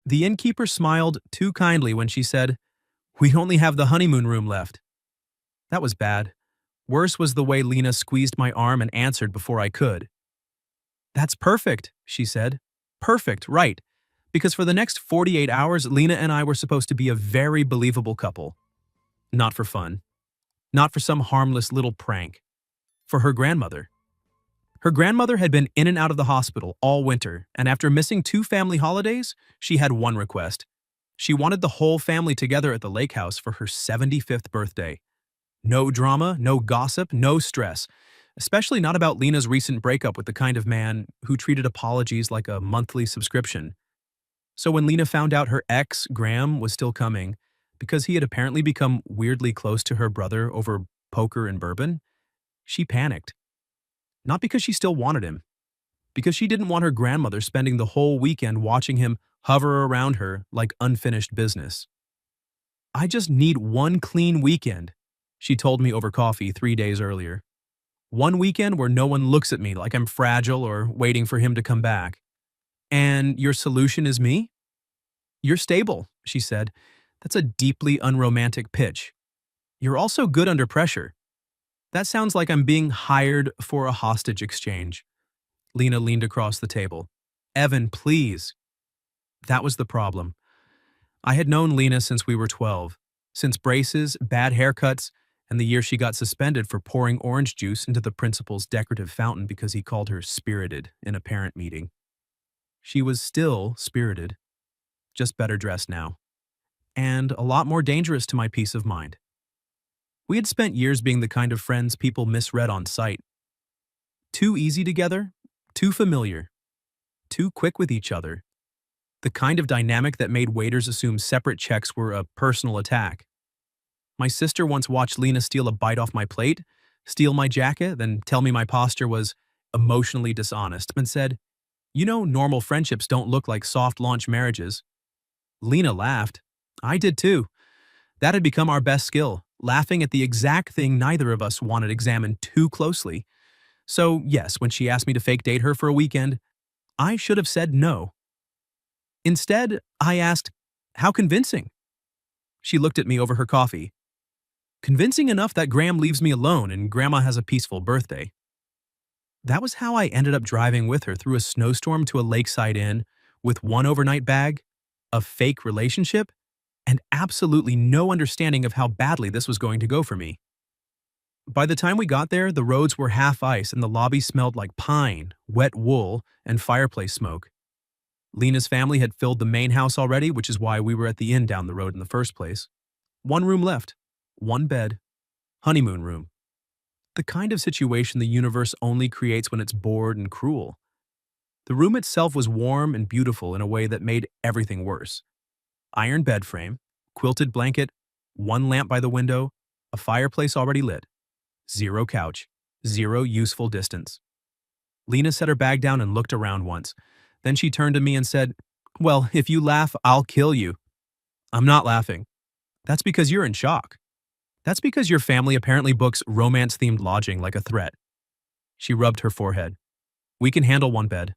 The innkeeper smiled too kindly when she said, "We only have the honeymoon room left." That was bad. Worse was the way Lena squeezed my arm and answered before I could. "That's perfect," she said. "Perfect, right. Because for the next 48 hours, Lena and I were supposed to be a very believable couple. Not for fun. Not for some harmless little prank. For her grandmother. Her grandmother had been in and out of the hospital all winter, and after missing 2 family holidays, she had one request. She wanted the whole family together at the lake house for her 75th birthday. No drama, no gossip, no stress. Especially not about Lena's recent breakup with the kind of man who treated apologies like a monthly subscription. So when Lena found out her ex, Graham, was still coming, because he had apparently become weirdly close to her brother over poker and bourbon, she panicked. Not because she still wanted him, because she didn't want her grandmother spending the whole weekend watching him hover around her like unfinished business. "I just need one clean weekend," she told me over coffee 3 days earlier. "One weekend where no one looks at me like I'm fragile or waiting for him to come back. And your solution is me?" "You're stable," she said. "That's a deeply unromantic pitch. You're also good under pressure. That sounds like I'm being hired for a hostage exchange." Lena leaned across the table. "Evan, please." That was the problem. I had known Lena since we were 12, since braces, bad haircuts, and the year she got suspended for pouring orange juice into the principal's decorative fountain because he called her spirited in a parent meeting. She was still spirited, just better dressed now, and a lot more dangerous to my peace of mind. We had spent years being the kind of friends people misread on sight. Too easy together, too familiar, too quick with each other. The kind of dynamic that made waiters assume separate checks were a personal attack. My sister once watched Lena steal a bite off my plate, steal my jacket, then tell me my posture was emotionally dishonest, and said, "You know, normal friendships don't look like soft launch marriages." Lena laughed. I did too. That had become our best skill, laughing at the exact thing neither of us wanted examined too closely. So, yes, when she asked me to fake date her for a weekend, I should have said no. Instead, I asked, "How convincing?" She looked at me over her coffee. "Convincing enough that Graham leaves me alone and Grandma has a peaceful birthday." That was how I ended up driving with her through a snowstorm to a lakeside inn with one overnight bag, a fake relationship, and absolutely no understanding of how badly this was going to go for me. By the time we got there, the roads were half ice and the lobby smelled like pine, wet wool, and fireplace smoke. Lena's family had filled the main house already, which is why we were at the inn down the road in the first place. One room left, one bed, honeymoon room. The kind of situation the universe only creates when it's bored and cruel. The room itself was warm and beautiful in a way that made everything worse. Iron bed frame, quilted blanket, one lamp by the window, a fireplace already lit. Zero couch, zero useful distance. Lena set her bag down and looked around once. Then she turned to me and said, "Well, if you laugh, I'll kill you." "I'm not laughing. That's because you're in shock. That's because your family apparently books romance-themed lodging like a threat." She rubbed her forehead. "We can handle one bed."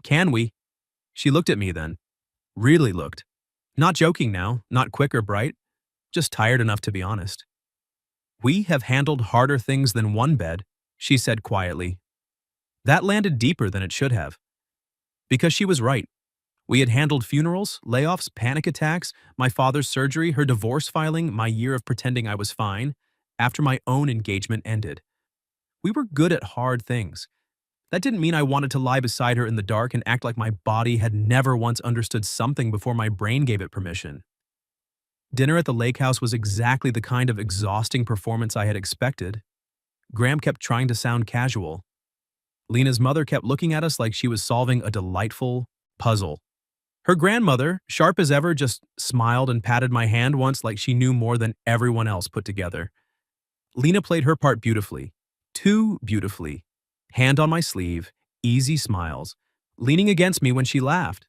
"Can we?" She looked at me then. Really looked. Not joking now, not quick or bright, just tired enough to be honest. "We have handled harder things than one bed," she said quietly. That landed deeper than it should have. Because she was right. We had handled funerals, layoffs, panic attacks, my father's surgery, her divorce filing, my year of pretending I was fine, after my own engagement ended. We were good at hard things. That didn't mean I wanted to lie beside her in the dark and act like my body had never once understood something before my brain gave it permission. Dinner at the lake house was exactly the kind of exhausting performance I had expected. Graham kept trying to sound casual. Lena's mother kept looking at us like she was solving a delightful puzzle. Her grandmother, sharp as ever, just smiled and patted my hand once like she knew more than everyone else put together. Lena played her part beautifully. Too beautifully. Hand on my sleeve, easy smiles, leaning against me when she laughed,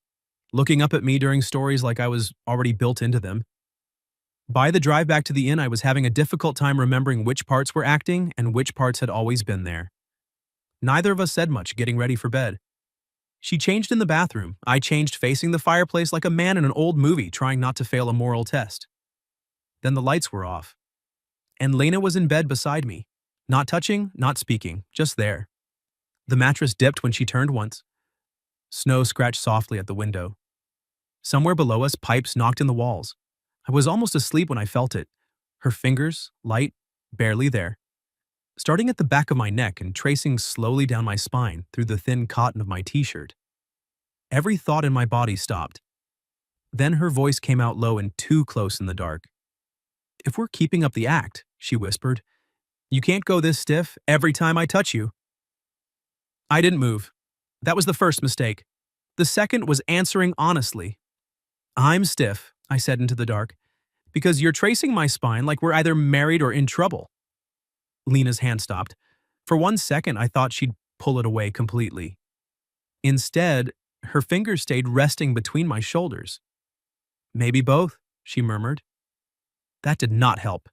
looking up at me during stories like I was already built into them. By the drive back to the inn, I was having a difficult time remembering which parts were acting and which parts had always been there. Neither of us said much getting ready for bed. She changed in the bathroom. I changed facing the fireplace like a man in an old movie trying not to fail a moral test. Then the lights were off, and Lena was in bed beside me. Not touching, not speaking, just there. The mattress dipped when she turned once. Snow scratched softly at the window. Somewhere below us, pipes knocked in the walls. I was almost asleep when I felt it. Her fingers, light, barely there. Starting at the back of my neck and tracing slowly down my spine through the thin cotton of my t-shirt. Every thought in my body stopped. Then her voice came out low and too close in the dark. "If we're keeping up the act," she whispered, "you can't go this stiff every time I touch you." I didn't move. That was the first mistake. The second was answering honestly. "I'm stiff," I said into the dark, "because you're tracing my spine like we're either married or in trouble." Lena's hand stopped. For 1 second, I thought she'd pull it away completely. Instead, her fingers stayed resting between my shoulders. "Maybe both," she murmured. That did not help.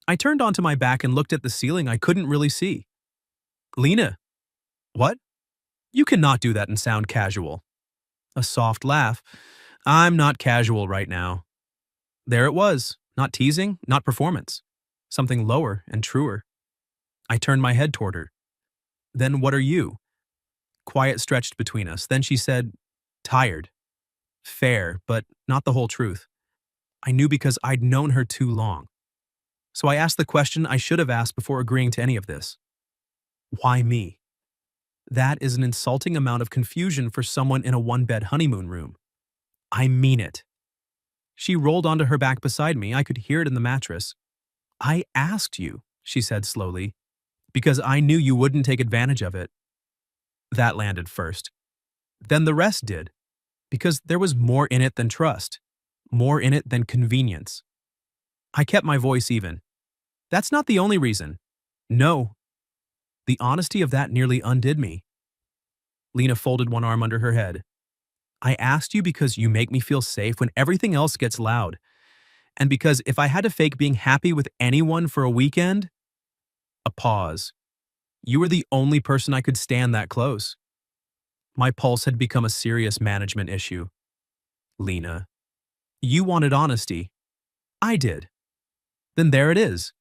I turned onto my back and looked at the ceiling I couldn't really see. "Lena." "What?" "You cannot do that and sound casual." A soft laugh. "I'm not casual right now." There it was, not teasing, not performance. Something lower and truer. I turned my head toward her. "Then what are you?" Quiet stretched between us. Then she said, "Tired." Fair, but not the whole truth. I knew because I'd known her too long. So I asked the question I should have asked before agreeing to any of this. Why me? That is an insulting amount of confusion for someone in a one-bed honeymoon room. I mean it. She rolled onto her back beside me. I could hear it in the mattress. "I asked you," she said slowly, "because I knew you wouldn't take advantage of it." That landed first. Then the rest did, because there was more in it than trust, more in it than convenience. I kept my voice even. "That's not the only reason." "No." The honesty of that nearly undid me. Lena folded one arm under her head. "I asked you because you make me feel safe when everything else gets loud. And because if I had to fake being happy with anyone for a weekend..." A pause. "You were the only person I could stand that close." My pulse had become a serious management issue. "Lena, you wanted honesty. I did. Then there it is."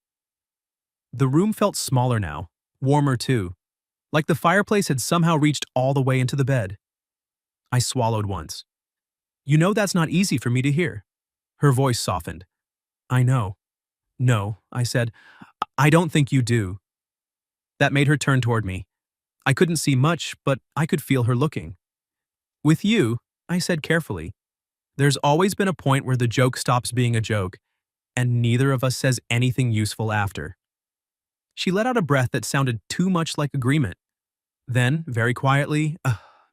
The room felt smaller now, warmer too, like the fireplace had somehow reached all the way into the bed. I swallowed once. "You know that's not easy for me to hear." Her voice softened. "I know." "No," I said. "I don't think you do." That made her turn toward me. I couldn't see much, but I could feel her looking. "With you," I said carefully, "there's always been a point where the joke stops being a joke, and neither of us says anything useful after." She let out a breath that sounded too much like agreement. Then, very quietly,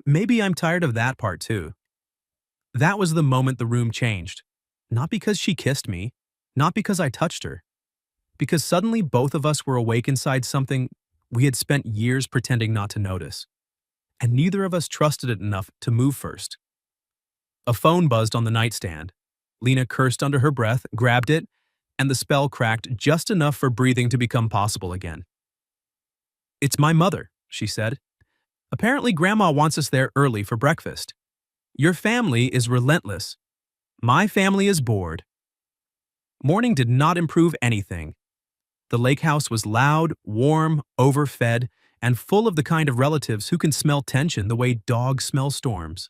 "Maybe I'm tired of that part too." That was the moment the room changed. Not because she kissed me, not because I touched her, because suddenly both of us were awake inside something we had spent years pretending not to notice, and neither of us trusted it enough to move first. A phone buzzed on the nightstand. Lena cursed under her breath, grabbed it, and the spell cracked just enough for breathing to become possible again. "It's my mother," she said. "Apparently Grandma wants us there early for breakfast. Your family is relentless. My family is bored." Morning did not improve anything. The lake house was loud, warm, overfed, and full of the kind of relatives who can smell tension the way dogs smell storms.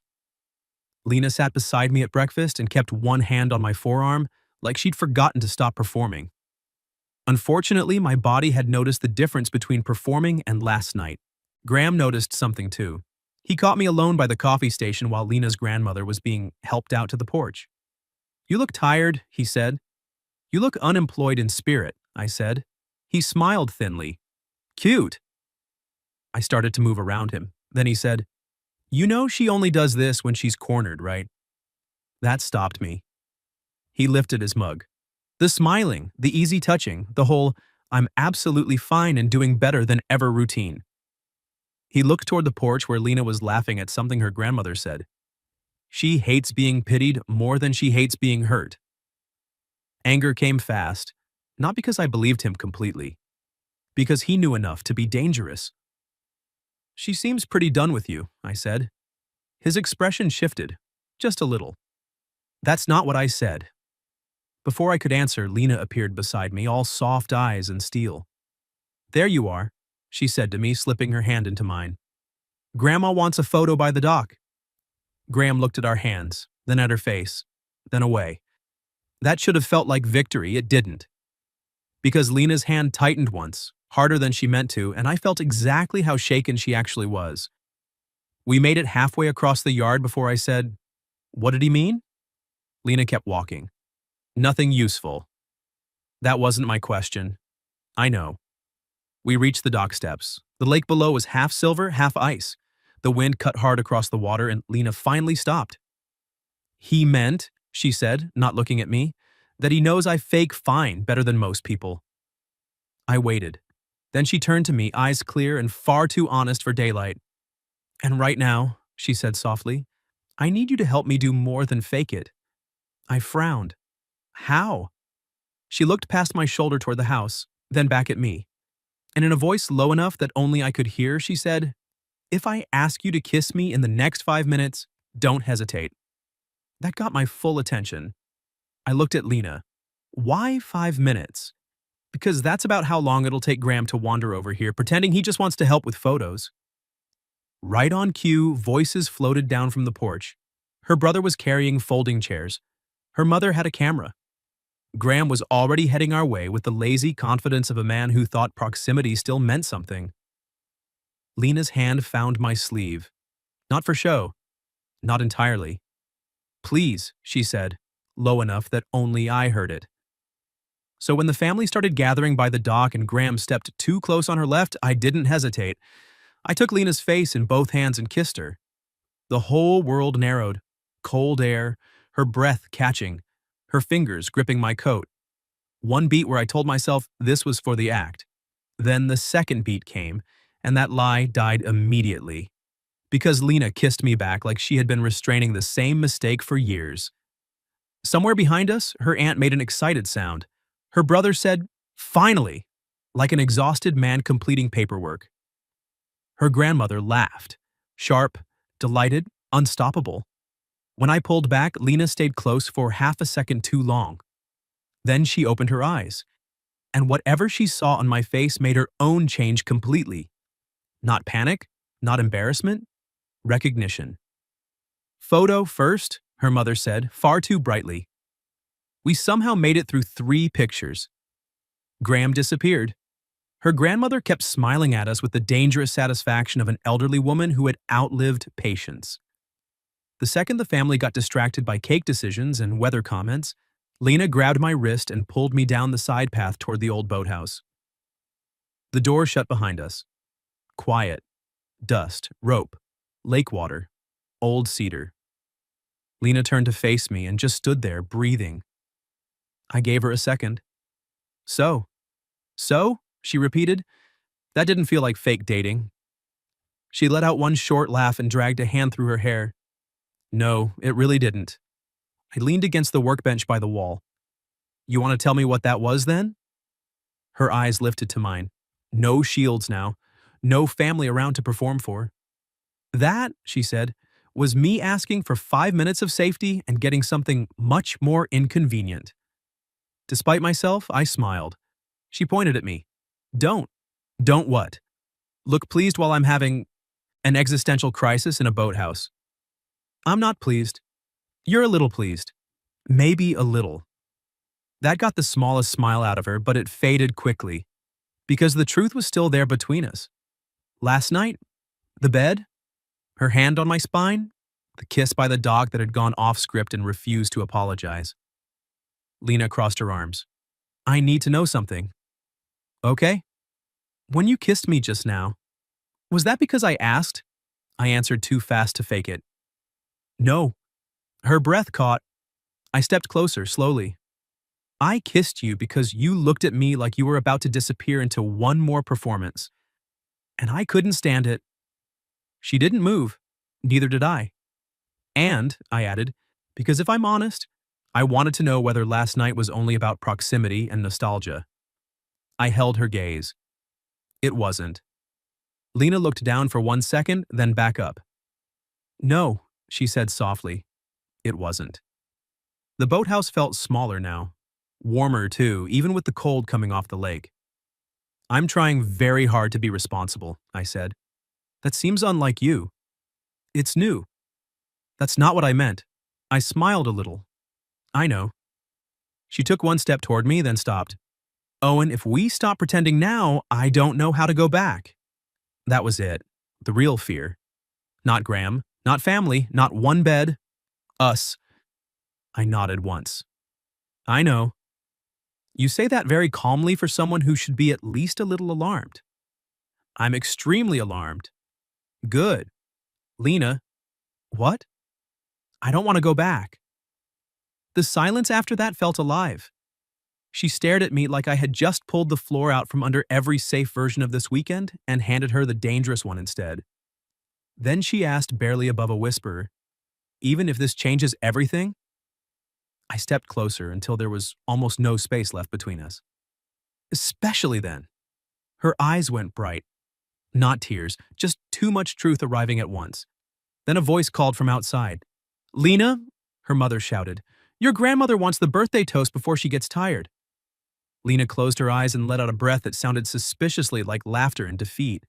Lena sat beside me at breakfast and kept one hand on my forearm, like she'd forgotten to stop performing. Unfortunately, my body had noticed the difference between performing and last night. Graham noticed something too. He caught me alone by the coffee station while Lena's grandmother was being helped out to the porch. "You look tired," he said. "You look unemployed in spirit," I said. He smiled thinly. "Cute." I started to move around him. Then he said, "You know she only does this when she's cornered, right?" That stopped me. He lifted his mug. The smiling, the easy touching, the whole "I'm absolutely fine and doing better than ever" routine. He looked toward the porch where Lena was laughing at something her grandmother said. She hates being pitied more than she hates being hurt. Anger came fast, not because I believed him completely, because he knew enough to be dangerous. "She seems pretty done with you," I said. His expression shifted, just a little. That's not what I said. Before I could answer, Lena appeared beside me, all soft eyes and steel. There you are, she said to me, slipping her hand into mine. Grandma wants a photo by the dock. Graham looked at our hands, then at her face, then away. That should have felt like victory, it didn't. Because Lena's hand tightened once, harder than she meant to, and I felt exactly how shaken she actually was. We made it halfway across the yard before I said, "What did he mean?" Lena kept walking. Nothing useful. That wasn't my question. I know. We reached the dock steps. The lake below was half silver, half ice. The wind cut hard across the water, and Lena finally stopped. He meant, she said, not looking at me, that he knows I fake fine better than most people. I waited. Then she turned to me, eyes clear and far too honest for daylight. And right now, she said softly, I need you to help me do more than fake it. I frowned. How? She looked past my shoulder toward the house, then back at me. And in a voice low enough that only I could hear, she said, If I ask you to kiss me in the next 5 minutes, don't hesitate. That got my full attention. I looked at Lena. Why 5 minutes? Because that's about how long it'll take Graham to wander over here, pretending he just wants to help with photos. Right on cue, voices floated down from the porch. Her brother was carrying folding chairs. Her mother had a camera. Graham was already heading our way with the lazy confidence of a man who thought proximity still meant something. Lena's hand found my sleeve. Not for show. Not entirely. Please, she said, low enough that only I heard it. So when the family started gathering by the dock and Graham stepped too close on her left, I didn't hesitate. I took Lena's face in both hands and kissed her. The whole world narrowed. Cold air, her breath catching, her fingers gripping my coat. One beat where I told myself this was for the act. Then the second beat came, and that lie died immediately. Because Lena kissed me back like she had been restraining the same mistake for years. Somewhere behind us, her aunt made an excited sound. Her brother said, "Finally!" like an exhausted man completing paperwork. Her grandmother laughed, sharp, delighted, unstoppable. When I pulled back, Lena stayed close for half a second too long. Then she opened her eyes, and whatever she saw on my face made her own change completely. Not panic, not embarrassment, recognition. Photo first, her mother said, far too brightly. We somehow made it through 3 pictures. Graham disappeared. Her grandmother kept smiling at us with the dangerous satisfaction of an elderly woman who had outlived patience. The second the family got distracted by cake decisions and weather comments, Lena grabbed my wrist and pulled me down the side path toward the old boathouse. The door shut behind us. Quiet. Dust. Rope. Lake water. Old cedar. Lena turned to face me and just stood there, breathing. I gave her a second. So, she repeated. That didn't feel like fake dating. She let out one short laugh and dragged a hand through her hair. No, it really didn't. I leaned against the workbench by the wall. You want to tell me what that was then? Her eyes lifted to mine. No shields now. No family around to perform for. That, she said, was me asking for 5 minutes of safety and getting something much more inconvenient. Despite myself, I smiled. She pointed at me. Don't. Don't what? Look pleased while I'm having an existential crisis in a boathouse. I'm not pleased. You're a little pleased. Maybe a little. That got the smallest smile out of her, but it faded quickly. Because the truth was still there between us. Last night, the bed, her hand on my spine, the kiss by the dog that had gone off script and refused to apologize. Lena crossed her arms. I need to know something. Okay. When you kissed me just now, was that because I asked? I answered too fast to fake it. No. Her breath caught. I stepped closer, slowly. I kissed you because you looked at me like you were about to disappear into one more performance. And I couldn't stand it. She didn't move. Neither did I. And, I added, because if I'm honest, I wanted to know whether last night was only about proximity and nostalgia. I held her gaze. It wasn't. Lena looked down for 1 second, then back up. No, she said softly. It wasn't. The boathouse felt smaller now. Warmer, too, even with the cold coming off the lake. I'm trying very hard to be responsible, I said. That seems unlike you. It's new. That's not what I meant. I smiled a little. I know. She took one step toward me, then stopped. Owen, if we stop pretending now, I don't know how to go back. That was it. The real fear. Not Graham, not family, not one bed. Us. I nodded once. I know. You say that very calmly for someone who should be at least a little alarmed. I'm extremely alarmed. Good. Lena. What? I don't want to go back. The silence after that felt alive. She stared at me like I had just pulled the floor out from under every safe version of this weekend and handed her the dangerous one instead. Then she asked, barely above a whisper, even if this changes everything? I stepped closer until there was almost no space left between us. Especially then. Her eyes went bright. Not tears, just too much truth arriving at once. Then a voice called from outside. Lena, her mother shouted, your grandmother wants the birthday toast before she gets tired. Lena closed her eyes and let out a breath that sounded suspiciously like laughter and defeat.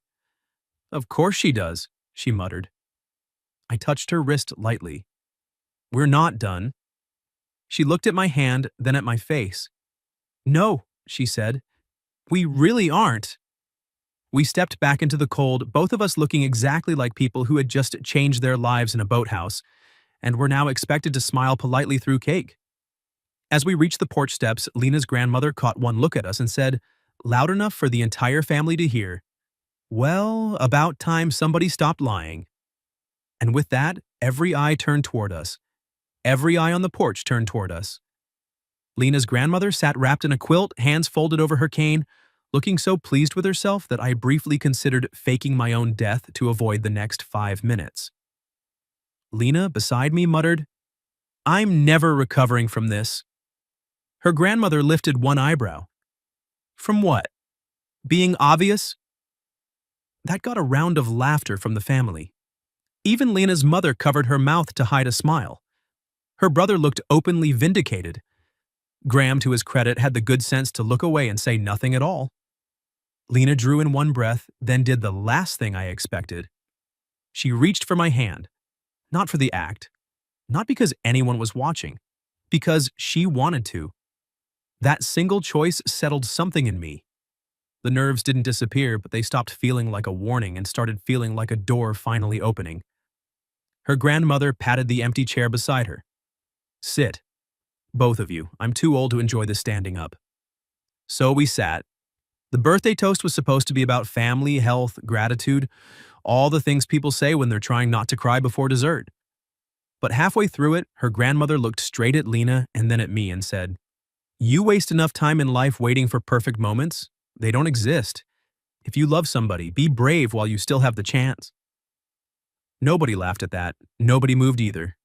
Of course she does, she muttered. I touched her wrist lightly. We're not done. She looked at my hand, then at my face. No, she said. We really aren't. We stepped back into the cold, both of us looking exactly like people who had just changed their lives in a boathouse, and were now expected to smile politely through cake. As we reached the porch steps, Lena's grandmother caught one look at us and said, loud enough for the entire family to hear, well, about time somebody stopped lying. And with that, every eye turned toward us. Every eye on the porch turned toward us. Lena's grandmother sat wrapped in a quilt, hands folded over her cane, looking so pleased with herself that I briefly considered faking my own death to avoid the next 5 minutes. Lena, beside me, muttered, I'm never recovering from this. Her grandmother lifted one eyebrow. From what? Being obvious? That got a round of laughter from the family. Even Lena's mother covered her mouth to hide a smile. Her brother looked openly vindicated. Graham, to his credit, had the good sense to look away and say nothing at all. Lena drew in one breath, then did the last thing I expected. She reached for my hand, not for the act, not because anyone was watching, because she wanted to. That single choice settled something in me. The nerves didn't disappear, but they stopped feeling like a warning and started feeling like a door finally opening. Her grandmother patted the empty chair beside her. Sit. Both of you. I'm too old to enjoy this standing up. So we sat. The birthday toast was supposed to be about family, health, gratitude, all the things people say when they're trying not to cry before dessert. But halfway through it, her grandmother looked straight at Lena and then at me and said, You waste enough time in life waiting for perfect moments. They don't exist. If you love somebody, be brave while you still have the chance. Nobody laughed at that. Nobody moved either.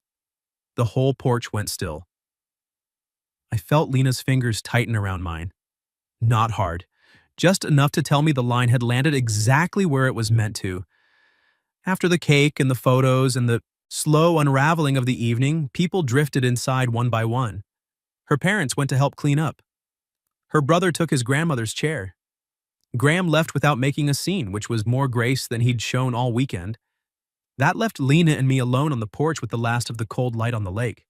The whole porch went still. I felt Lena's fingers tighten around mine. Not hard. Just enough to tell me the line had landed exactly where it was meant to. After the cake and the photos and the slow unraveling of the evening, people drifted inside one by one. Her parents went to help clean up. Her brother took his grandmother's chair. Graham left without making a scene, which was more grace than he'd shown all weekend. That left Lena and me alone on the porch with the last of the cold light on the lake.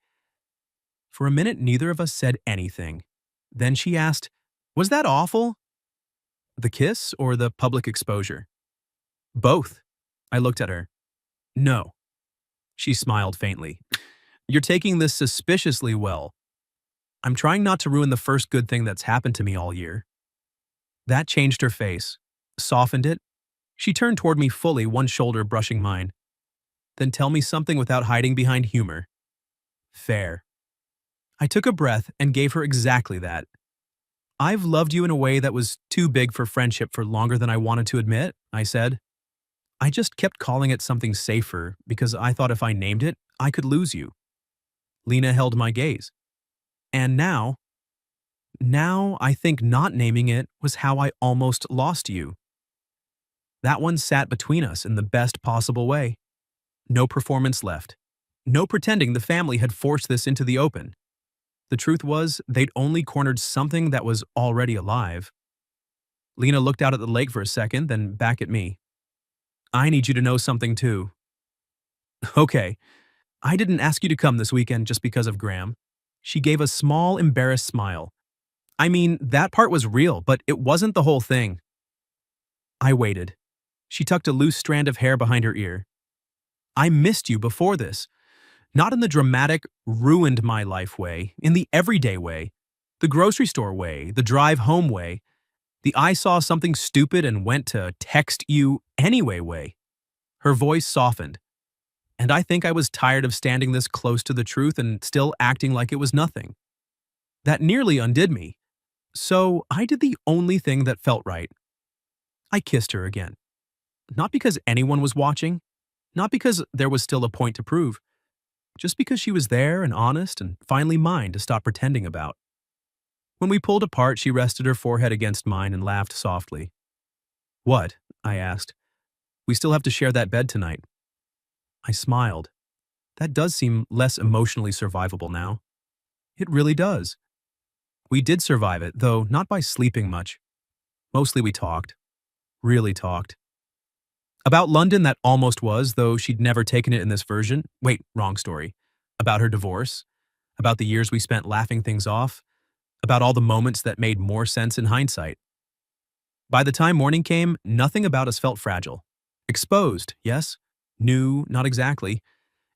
For a minute, neither of us said anything. Then she asked, Was that awful? The kiss or the public exposure? Both. I looked at her. No. She smiled faintly. You're taking this suspiciously well. I'm trying not to ruin the first good thing that's happened to me all year. That changed her face, softened it. She turned toward me fully, one shoulder brushing mine. Then tell me something without hiding behind humor. Fair. I took a breath and gave her exactly that. I've loved you in a way that was too big for friendship for longer than I wanted to admit, I said. I just kept calling it something safer because I thought if I named it, I could lose you. Lena held my gaze. And now I think not naming it was how I almost lost you. That one sat between us in the best possible way. No performance left. No pretending the family had forced this into the open. The truth was, they'd only cornered something that was already alive. Lena looked out at the lake for a second, then back at me. I need you to know something too. Okay, I didn't ask you to come this weekend just because of Graham. She gave a small, embarrassed smile. I mean, that part was real, but it wasn't the whole thing. I waited. She tucked a loose strand of hair behind her ear. I missed you before this. Not in the dramatic, ruined my life way, in the everyday way. The grocery store way, the drive home way, the I saw something stupid and went to text you anyway way. Her voice softened. And I think I was tired of standing this close to the truth and still acting like it was nothing. That nearly undid me. So I did the only thing that felt right. I kissed her again. Not because anyone was watching, not because there was still a point to prove, just because she was there and honest and finally mine to stop pretending about. When we pulled apart, she rested her forehead against mine and laughed softly. What? I asked. We still have to share that bed tonight. I smiled. That does seem less emotionally survivable now. It really does. We did survive it, though not by sleeping much. Mostly we talked. Really talked. About London, that almost was, though she'd never taken it in this version. Wait, wrong story. About her divorce. About the years we spent laughing things off. About all the moments that made more sense in hindsight. By the time morning came, nothing about us felt fragile. Exposed, yes. New, not exactly.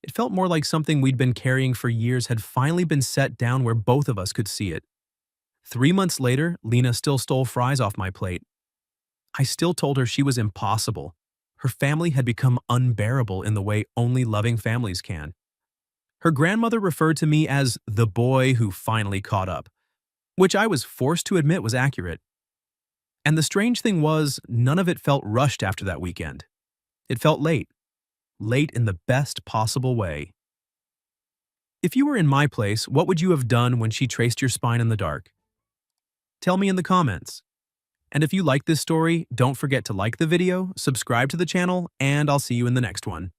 It felt more like something we'd been carrying for years had finally been set down where both of us could see it. 3 months later, Lena still stole fries off my plate. I still told her she was impossible. Her family had become unbearable in the way only loving families can. Her grandmother referred to me as the boy who finally caught up, which I was forced to admit was accurate. And the strange thing was, none of it felt rushed after that weekend. It felt late. Late in the best possible way. If you were in my place, what would you have done when she traced your spine in the dark? Tell me in the comments. And if you like this story, don't forget to like the video, subscribe to the channel, and I'll see you in the next one.